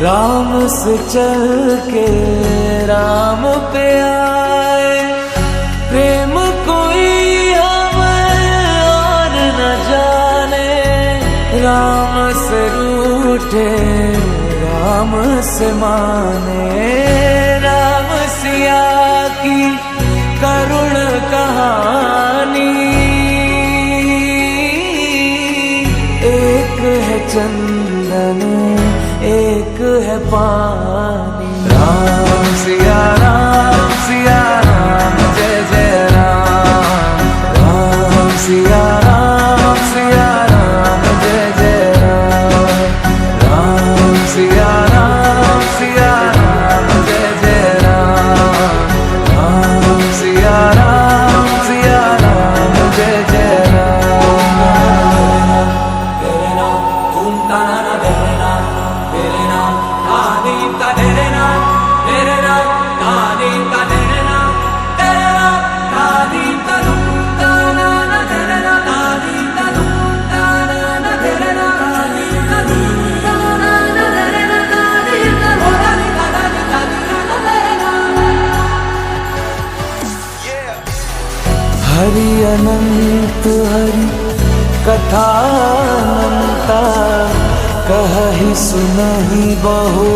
राम से चल के राम पे आए, प्रेम कोई हमें और न जाने। राम से रूठे राम से माने, राम सिया की करुण कहानी। एक है चंदन एक है पानी। राम सिया राम जय जय राम। राम सिया राम जय जय राम। राम सिया राम जय जय राम। राम सिया राम जय जय राम। तेरे नाम तुम ताना तेरे नाम, तेरे नाम आदि का तेरे नाम, तेरे नाम आदि का तेरे नाम, तेरे नाम आदि का तुम ताना तेरे नाम, आदि का तुम ताना तेरे नाम, आदि का तुम ताना तेरे नाम, आदि का आदि का तेरे नाम। हरि अनंत हरि कथा अनंता, कहि सुनहि बहु।